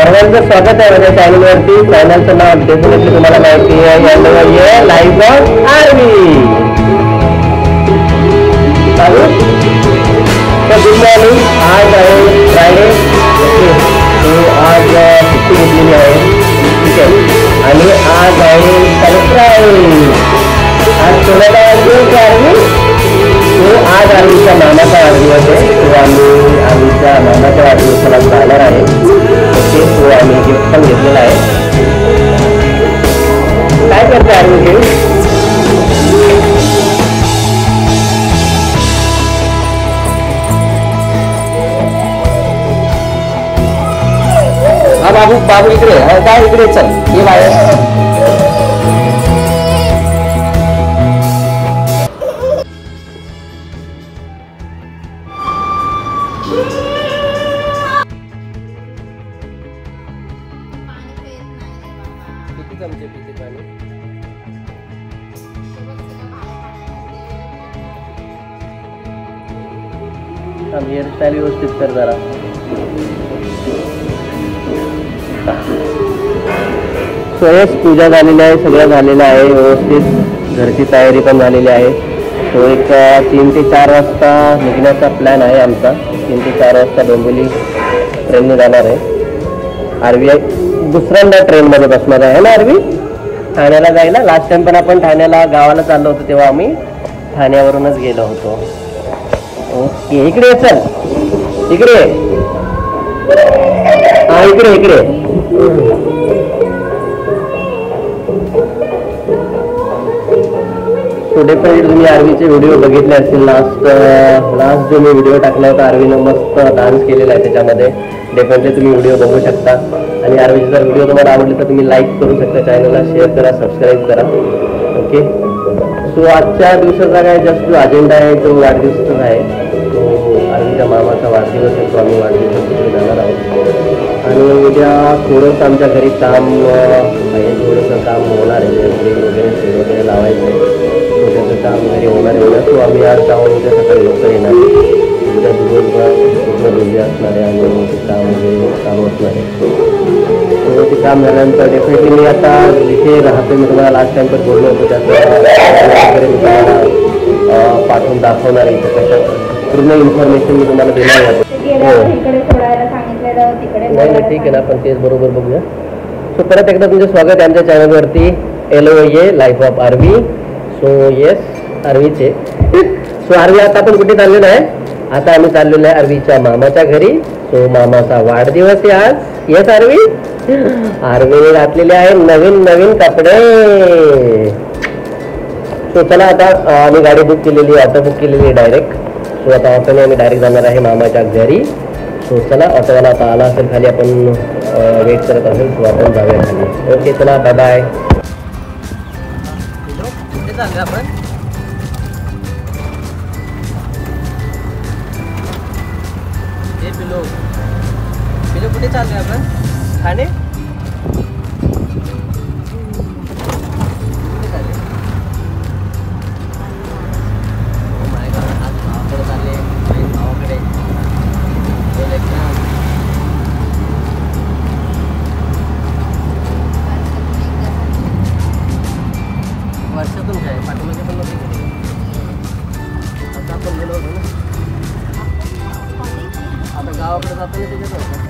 सर्वांचं स्वागत आहे माझ्या चॅनलवरती. चॅनलचं नाव डेफिनेटली तुम्हाला माहिती आहे, life of Arvi. Good morning. आज आहे फ्रायडे. आज सुट्टी घेतलेली आहे, ठीक आहे. आणि आज आहे सरप्राईज. आज कोणाला आर्वी? तो आज आर्वीच्या मामाचा वाढदिवस आहे. तो आम्ही आर्वीच्या मामाच्या वाढदिवसाला जाणार आहे. ओके, तो आम्ही गिफ्ट पण घेतलेला आहे. काय करते आर्वी हे? हा बाबू बाबू इकडे काय इकडे चल ये बाहेर. किती चमचे पिते पाणी? हेअरस्टाईल व्यवस्थित कर जरा. स्वयंच पूजा झालेली आहे, सगळं झालेलं आहे व्यवस्थित. घरची तयारी पण झालेली आहे. तो एक 3 ते 4 वाजता निघण्याचा प्लॅन आहे आमचा. 3 ते 4 वाजता डोंबिवली ट्रेनने जाणार आहे. आर्वी दुसऱ्यांदा ट्रेनमध्ये बसणार आहे ना आर्वी, ठाण्याला जायला. लास्ट टाइम पण आपण ठाण्याला गावाला चाललो होतो तेव्हा आम्ही ठाण्यावरूनच गेलो होतो. ओके, इकडे चल, इकडे. हा इकडे इकडे. डेफिनेटली तुम्ही आर्वीचे व्हिडिओ बघितले असतील. लास्ट जो मी व्हिडिओ टाकला होता, आर्वीनं मस्त डान्स केलेला आहे त्याच्यामध्ये. डेफिनेटली तुम्ही व्हिडिओ बघू शकता. आणि आर्वीचे जर व्हिडिओ तुम्हाला आवडले तर तुम्ही लाईक करू शकता, चॅनलला शेअर करा, सबस्क्राईब करा. ओके, सो आजच्या दिवसाचा काय जस्ट जो अजेंडा आहे तो वाढदिवसाचा आहे. तो आर्वीच्या मामाचा वाढदिवस आहे, तो आम्ही वाढदिवसासाठी जाणार आहोत. आणि उद्या थोडंसं आमच्या घरी काम आहे, थोडंसं काम होणार आहे. ग्रिल वगैरे शेड वगैरे लावायचं आहे, छोट्याचं काम वगैरे होणार आहे उद्या. सो आम्ही आज जाऊन उद्या सकाळी लवकर येणार आहे. उद्या दिवसभर पूर्ण बिझी असणार आहे आणि ते काम वगैरे चालू असणार आहे. तो ते काम झाल्यानंतर डेफिनेटली मी आता जिथे राहतो, मी तुम्हाला लास्ट टाइम पण बोललो होतो, त्याचं वगैरे मी तुम्हाला पाठवून दाखवणार आहे. कशा पूर्ण इन्फॉर्मेशन मी तुम्हाला देणार आहे. हो नाही ठीक आहे ना, पण तेच बरोबर बघूया. सो परत एकदा तुमचं स्वागत आहे आमच्या चॅनलवरती, LOA life of Arvi. So yes, आर्वीचे. सो आर्वी आता आपण कुठे चाललेलो आहे? आता आम्ही चाललेलो आहे आर्वीच्या मामाच्या घरी. सो मामाचा वाढदिवस आहे आज. येस आर्वी. आर्वीने घातलेले आहे नवीन नवीन कपडे. सो चला आता आम्ही गाडी बुक केलेली, ऑटो बुक केलेली आहे डायरेक्ट. सो आता ऑटोने आम्ही डायरेक्ट जाणार आहे मामाच्या घरी. सो चला, ऑटोवाला आता आला असेल खाली, आपण वेट करत असेल. सो आपण जाऊया खाली. ओके चला, बाय बाय. कुठे चालले आपण? हे पिलो पिलो कुठे चालले आपण? ठाणे. वर्षातून काय पाठीमागे पण आता आपण गेलो होतो ना, आता गावाकडे जातो ना त्याच्यात.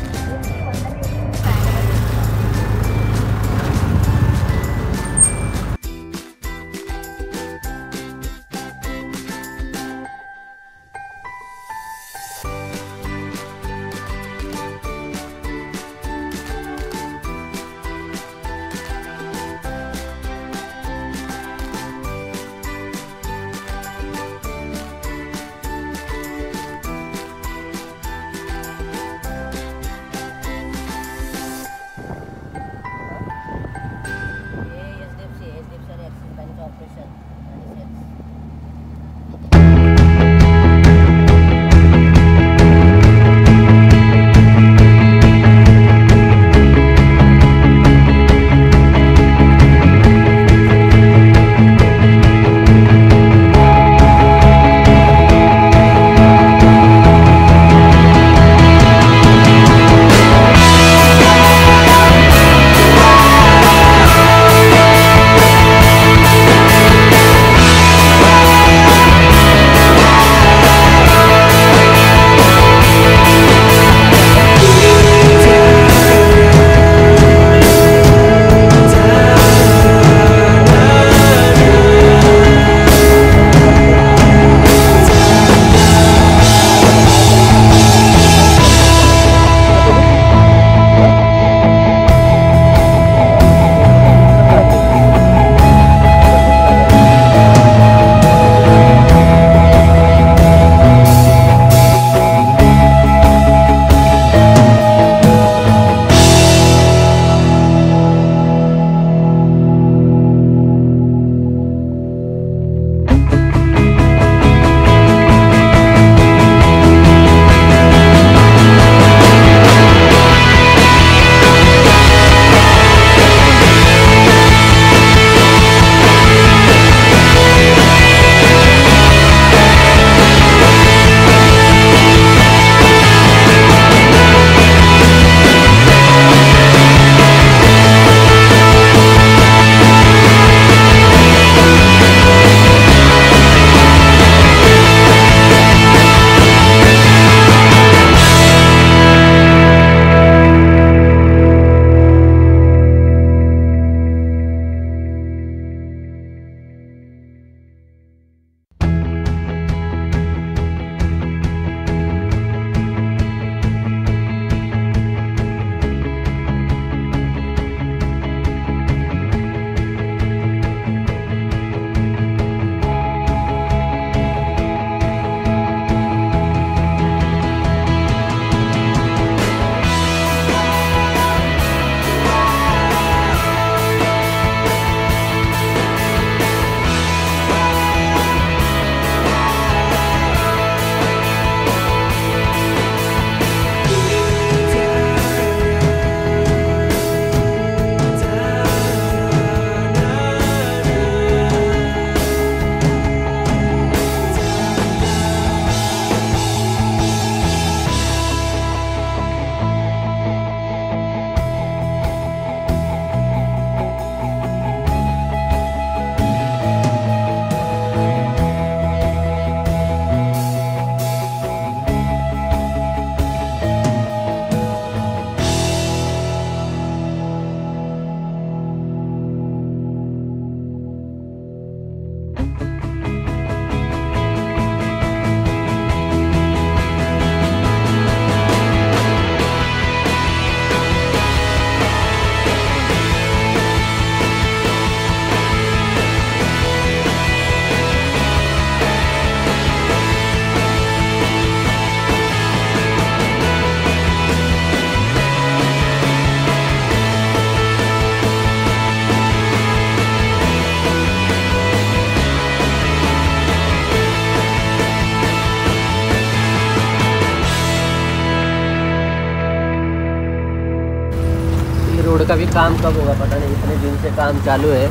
रोड का भी काम कब होगा पता नहीं, इतने दिन से काम चालू है,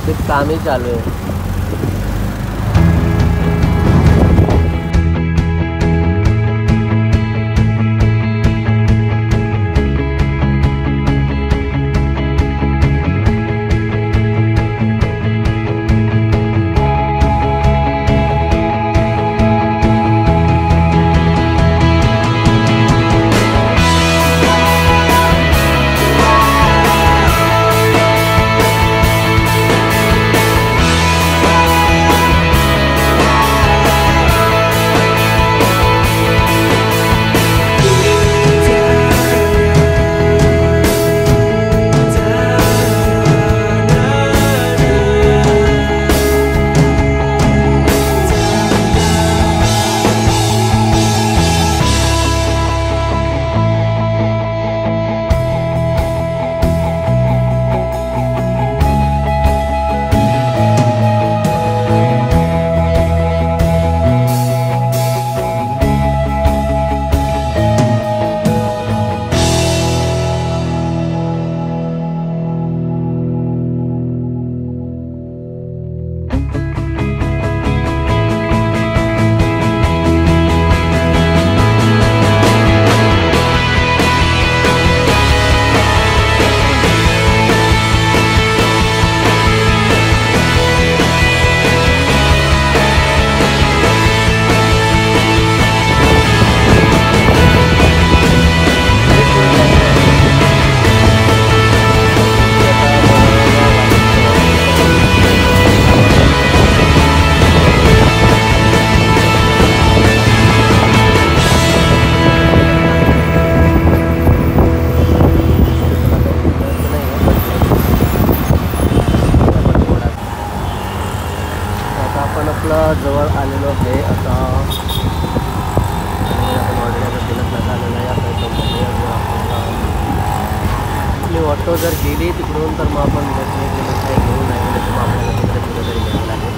सिर्फ काम ही चालू है। जवळ आलेलो आहे आता आपली ऑटो जर गेली तिकडून तर मग आपण घेऊन नाही तर मग आपल्याला तिकडे कुठेतरी घ्यावं लागेल।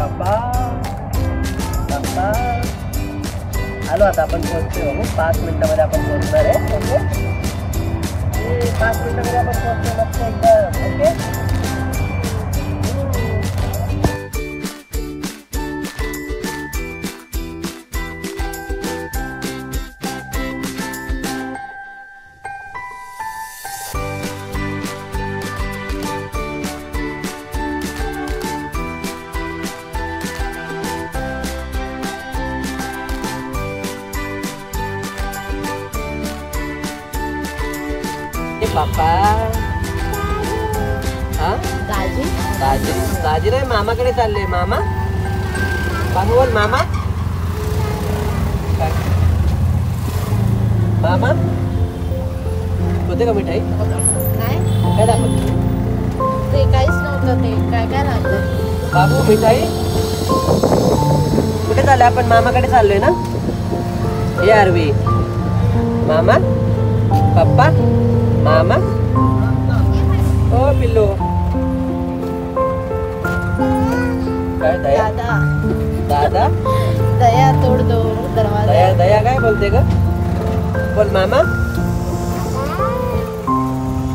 बाबा बाबा आलो आता आपण पोहोचतोय बघू 5 मिनिटामध्ये आपण पोहोचणार आहे. ओके 5 मिनिटामध्ये आपण पोहोचतो मस्त एकदम. ओके पापा हा दाजी दाजी दाजी रे मामाकडे चालले. मामा बाबा बोल मामा. मामा होते का मिठाई काय दाखवत ते काहीच नव्हतं. ते काय काय राहतं बाबू मिठाई कुठे चालले आपण? मामाकडे चाललोय ना. ये आरवी मामा पप्पा मामा ओ पिल्लू काय दया दादा दादा दया तोड दो दरवाजा. दया दया काय बोलते ग? बोल मामा.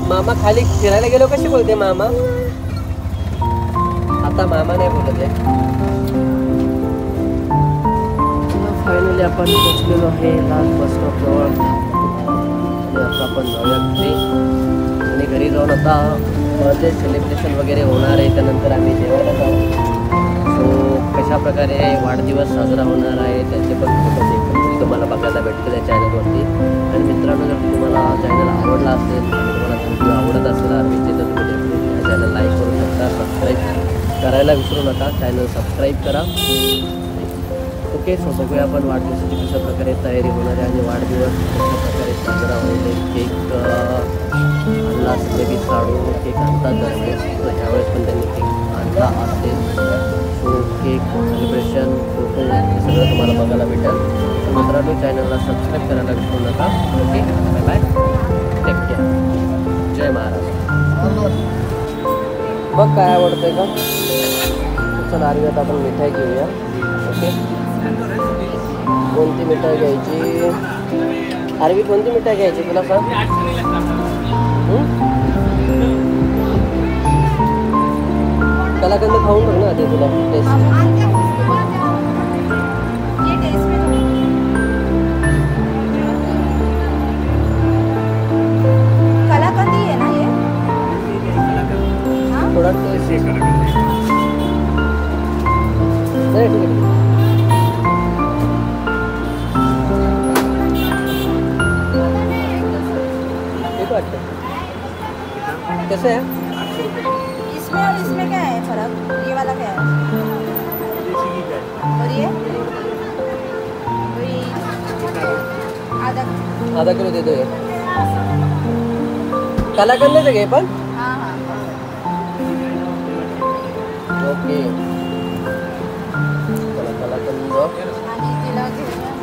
मामा खाली फिरायला गेलो कशी बोलते मामा? आता मामा नाही बोलत आहे. फायनली आपण पोहोचलेलो आहे लास्ट बस स्टॉप जवळ. आता आपण जाऊया घरी आणि घरी जाऊन आता बर्थडे सेलिब्रेशन वगैरे होणार आहे. त्यानंतर आम्ही जेवायला जाऊ. सो कशा प्रकारे वाढदिवस साजरा होणार आहे त्याचे पण फोटोज एकूण तुम्हाला बघायला भेटतील या चॅनलवरती. आणि मित्रांनो जर तुम्हाला चॅनल आवडला असेल आणि तुम्हाला व्हिडिओ आवडत असेल आर्मीचे तर तुम्ही डेफिनेटली या चॅनल लाईक करू शकता. सबस्क्राईब करायला विसरू नका. चॅनल सबस्क्राईब करा. ओके सो बघूया आपण वाढदिवसाची कशा प्रकारे तयारी होणार आहे आणि वाढदिवस कशा प्रकारे साजरा होईल. केक आणला सगळे काढून केक आणतात दरवेळेस. तर ह्यावेळेस पण त्यांनी केक आणला असेल. सो केक सेलिब्रेशन फोटो हे सगळं तुम्हाला बघायला भेटेल. तर मित्रांनो चॅनलला सबस्क्राईब करायला विसरू नका. Okay bye bye take care. जय महाराष्ट्र. बघ काय आवडतंय का? चला आर्वीत आपण मिठाई घेऊया. ओके कोणती मिठाई घ्यायची? आरवी कोणती मिठाई घ्यायची तुला सांग. कलाकंद खाऊन बघ ना ते तुला टेस्ट. कलाकंदी आहे ना हे. थोडा टेस्ट नाही ठीक आहे. कैसे है? इसमें और इसमें क्या है फर्क? ये वाला क्या है और ये आधा किलो दे दो ये. कलाकंद घे पण. हाँ हाँ ओके कलाकंद आणि तिला घेऊया.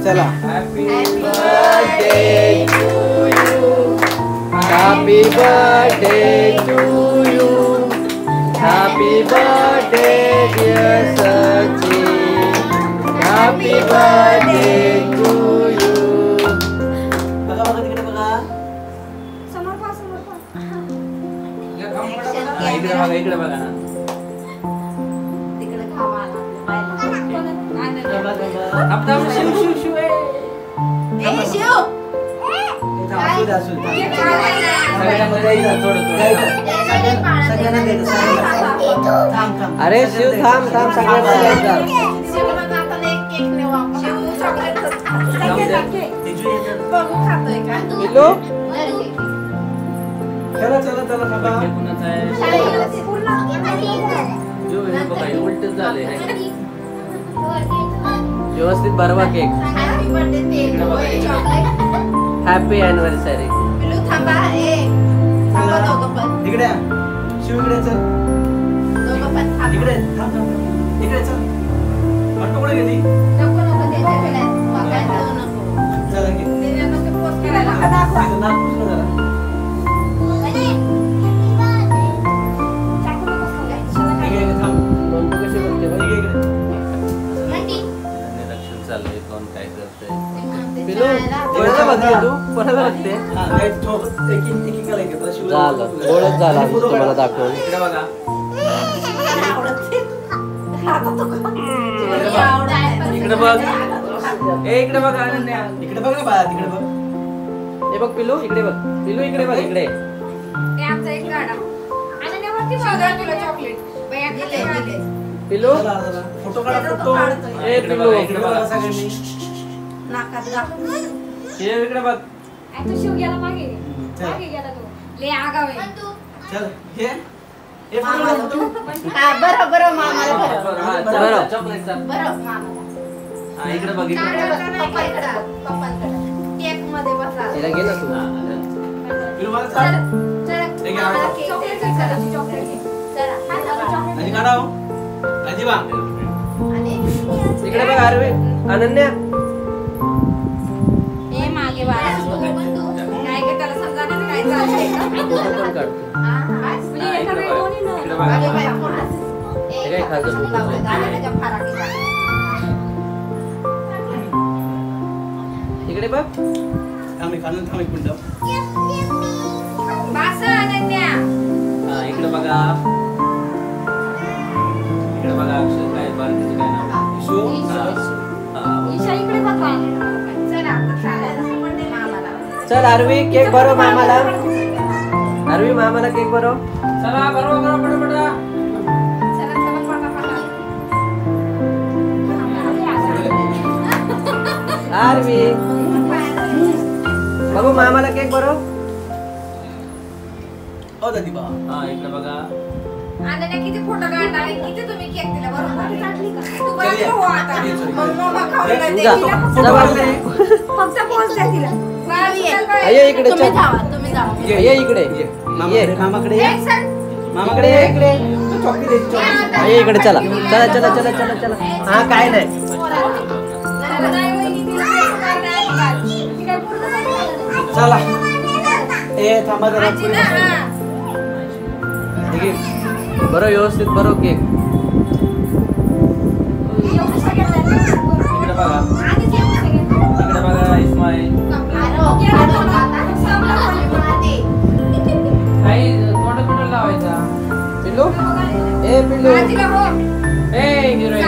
चला. Happy birthday to you. Happy birthday to you. Happy birthday dear Sachin. Happy birthday to you. बघा बघा तिकडे बघा. समोर पहा समोर पहा. इकडे बघा इकडे अरे शिव थांब थांब सगळ्यांना द्यायचा. पिल्लू चला चला चला बाबा उलट झाले व्यवस्थित भरवा केक. Happy anniversary. इकडे या. शिव इकडे चल इकडे थांब थांब इकडे चल ऑटो कुठे गेली चला की इथं नाक पुसलं जरा इकडे थांब नोंद कशी बघते बघ. इकडे रक्षण चाललंय कोण काय करतंय. पिल्लू कोणाला बघते तू कोणाला बघते. हा एक एकीला एक आता शिव झालं ओळख झाला तुम्हाला दाखवून. इकडे बघा इकडे बघ ए इकडे बघ अनन्या इकडे बघ ना बाळा तिकडे बघ. हे बघ पिल्लू इकडे बघ. पिल्लू इकडे बघ इकडे. पिल्लू चला चला फोटो काढा फोटो ए पिल्लू इकडे बघा सगळ्यांनी शिव इकडे बघ चल हे ए फोटो बरं मामाला बरं. हा इकडे बघ इकडे केक मध्ये बसा. तिला घे ना तू. पिल्लू मला चाल आणि काढाव अजिबा इकडे बघ आरवी अनन्या. मागे वाला काय ग त्याला समजा नाही काय चाललंय फोटो पण काढतो. हे काय खायचं फोटो. इकडे बघ. थांब एक मिनिट बस अनन्या हा इकडे बघा अक्षर काय बारकीचं काय नाव इशू चल आरवी केक भरव मामाला. आरवी मामाला केक भरव. चला बरोबर पटा आरवी बघू मामाला केक भरव. ओ दादी बा हा इकडे बघा अनन्या किती फोटो काढला आणि किती तुम्ही केक दिला बरोबर तू बघ चल, हो आता चल, चल. मग मामा खाऊ जा. तिला जा बाबू. फक्त पोच द्या तिला ये इकडे तुम्ही चल. जावा तुम्ही जावा ये इकडे ये. मामाकडे ये एक सर मामाकडे ये इकडे चॉकलेट दे चॉकलेट ये इकडे चला चला चला चला चला चला. हा काय नाही. चला ए थांबा जरा पुढे बसा. ठीक आहे बरं व्यवस्थित बरं केक. इकडे बघा इस्माईल काही तोंड पिंड लावायचा पिल्लू ए पिल्लू ए हिरोईन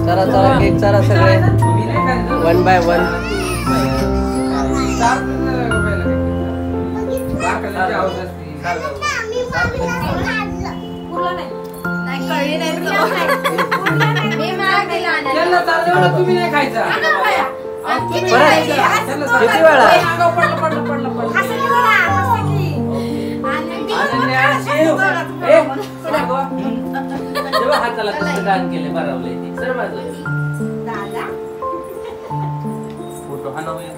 चला चला केक चला सगळे 1 by 1. तुम्ही नाही खायचा किती वेळा हाताला कसं दान केले बरावले सर माझं फोटो हा नवीन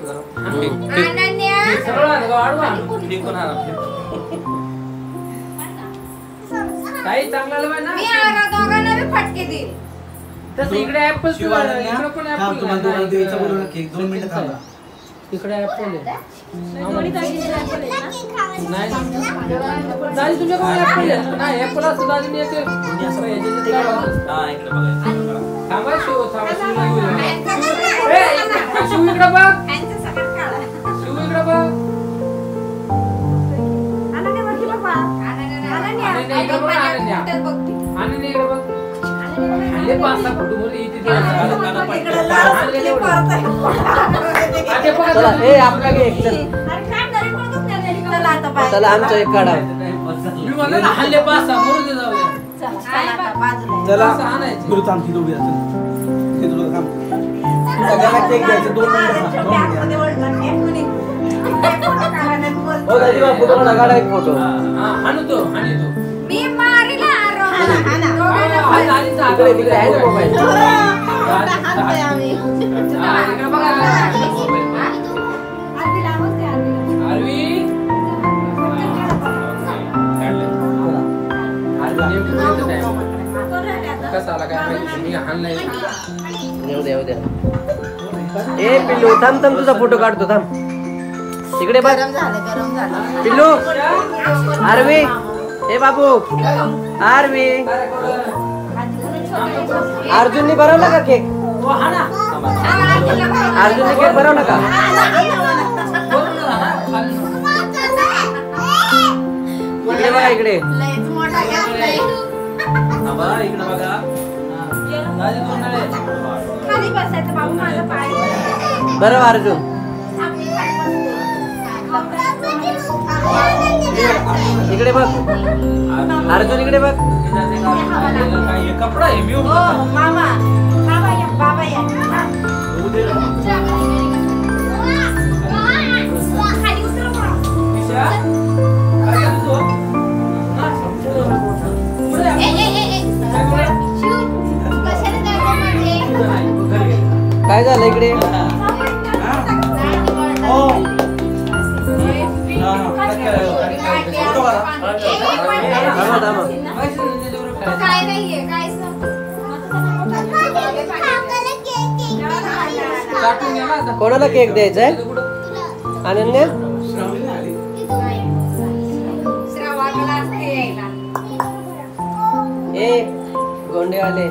काही चांगला ना फटके दिले तसं इकडे ऍपल इकडे पण ऍपल 2 मिनिटं थांबा इकडे ऍपल आहे नाही दादी तुमच्याकडे ऍपल आहे नाही ऍपल असतो दादी येते हा इकडे बघा थांबा शिव थांबा शिव इकडे बघ शिव इकडे बघ इकडे बघ आनंदी कुठेच बघते. आनंदी इकडे बघ आणले 5-6 फोटो मध्ये इथे ते तिकडे लाजली परत आहे. आते बघा चला ए आपला घे एक चल. अरे काय तरी पण दुसऱ्या तरी चला आता बाहेर. चला आमचा एक काढा. मी म्हणलं ना हल्ले 5-6 मरू दे जाऊया चला आता बाजूला. चला असं आणायचं. गुरु थांब ती दोघी असतील. हे तुला थांब. सगळ्यांना केक द्यायचे 2 मिनिटं. बॅगमध्ये ओढला, बॅगमध्ये. फोटो काढण्यात बोलतो. हो दादी बा फोटो काढा एक फोटो. हाणू तो हाणी तो मी मारीला आरो. हा ना. तिकडे तिकडे आहे ना मोबाईल. हाणतोय आम्ही. इकडे बघा आधी लावत आहे, आधी लावत. आरवी कसा आला काय माहिती मी हाणलाय येऊ द्या येऊ द्या. ए पिल्लू थांब थांब तुझा फोटो काढतो थांब. तिकडे बघ गरम झालं. पिल्लू. आरवी ए बाबू आरवी. अर्जुनने बनवला का केक? अर्जुनने केक बनवला का? इकडे बघा इकडे. लयच मोठा घेतलाय. इकडे बघा खाली बसायचं बाबू, माझं पाय. बरं अर्जुन इकडे बघ. अर्जुन इकडे बघ. कपडा आहे मी हो मामा, बाबा या, बाबा या. खाली उतरा बा. काय झालं इकडे? काय नाहीये काय कोणाला केक द्यायचा आहे? अनन्या श्रावणाला असते यायला. ए गोंडेवाले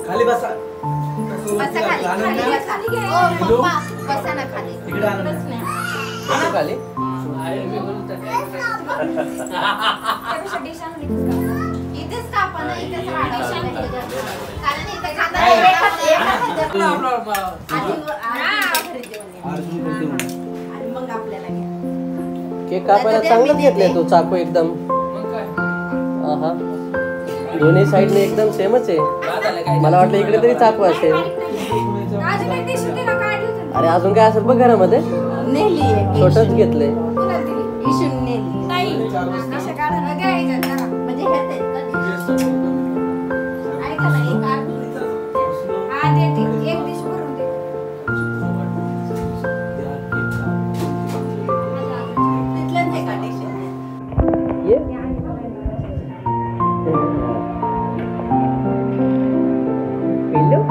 खाली बसा. बसा खाली, खाली बसा. ओ, पप्पा, बसा ना खाली. इकडे आणा. बस ना. कुठे खाली? त्यापेक्षा डिश आणली का? इथेच कापा ना, इथेच राहा. कारण इथे खाता आधी घरी जेवण आहे. अर्जुन करते म्हणून. आणि मग आपल्याला घ्या. केक कापायला चांगलंच घेतलंय तू चाकू एकदम. मग काय आहा दोन्ही साईडने एकदम सेमच आहे. मला वाटलं इकडे तरी चाकू असेल. अजून एक डिश होती ना, काय ठेवतो? अरे अजून काय असेल बघ घरामध्ये. नेली आहे. छोटच घेतलंय. कुणाला दिली? इशून नेली. नाही. डिशा काढून द्या ह्याच्यात जरा. म्हणजे ह्यात आहेत का डिश? ऐका ना, एक हा देते. एक डिश भरून दे. तिथलंच आहे का डिश? ये पिल्लू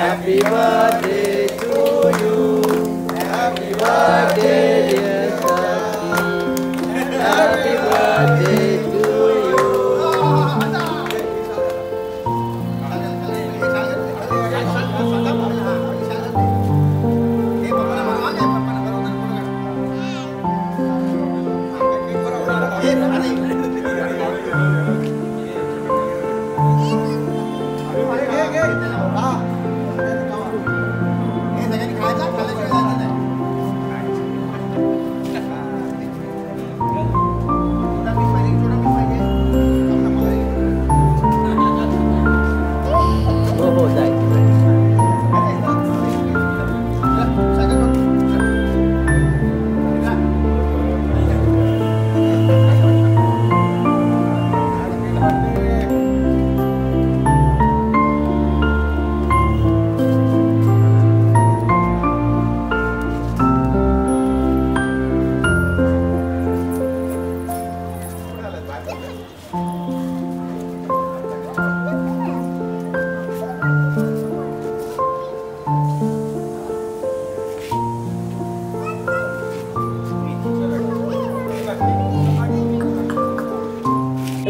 Happy birthday to you. Happy birthday, dear Sati. Happy birthday to you.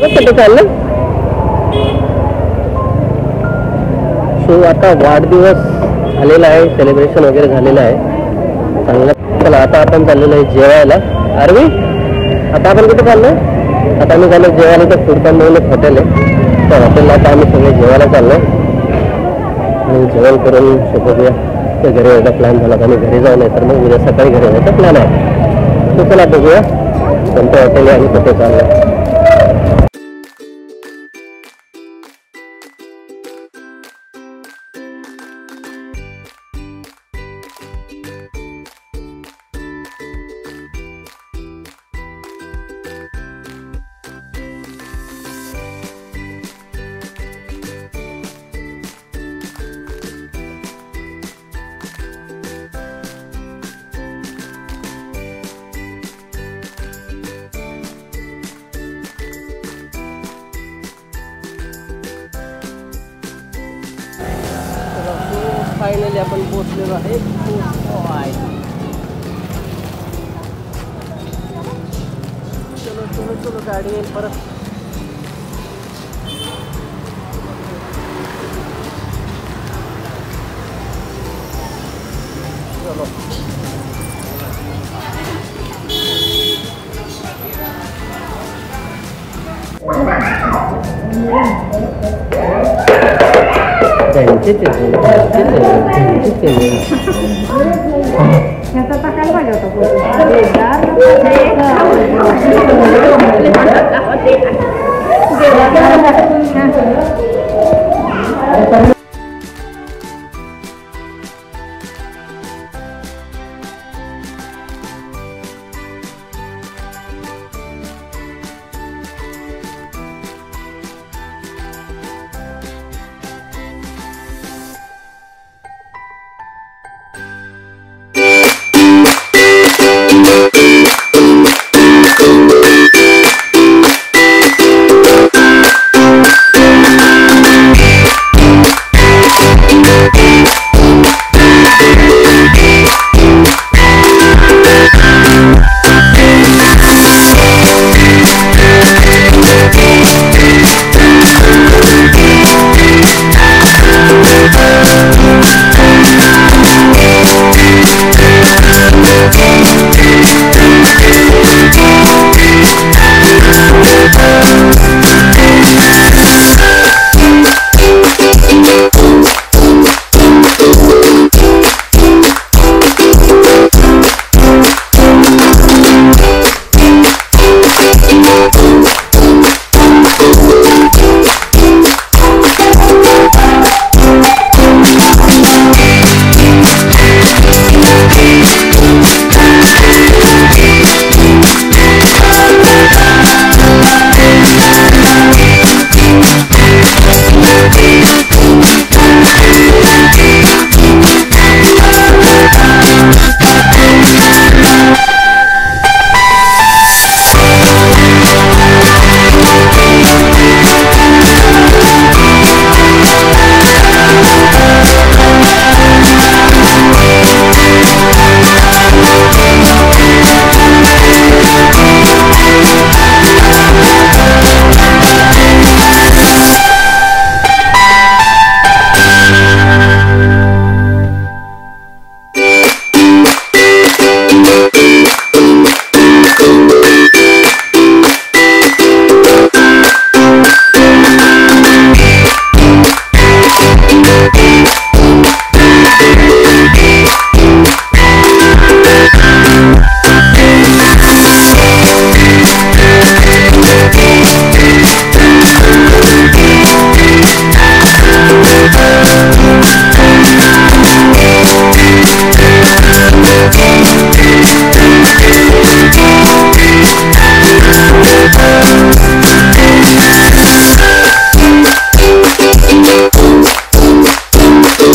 कुठे चाललं? सो आता वाढदिवस झालेला आहे, सेलिब्रेशन वगैरे झालेलं आहे चांगलं. चला आता आपण चाललेलो आहे जेवायला. आरवी आता आपण कुठे चाललोय? आता आम्ही चाललो जेवायला. तर फूड म्हणून एक हॉटेल आहे, त्या हॉटेलला आता आम्ही सगळे जेवायला चाललोय आणि जेवण करून बघूया. तर घरी यायचा प्लॅन झाला तर आम्ही घरी जाऊ, नाही तर मग उद्या सकाळी घरी यायचा प्लॅन आहे. तो चला बघूया कोणतं हॉटेल आहे आणि कुठे चाललंय. फायनली आपण पोहोचलेलो आहे. चलो चलो चलो गाडी येईल परत. चलो ह्याचा टाकायला पाहिजे होता.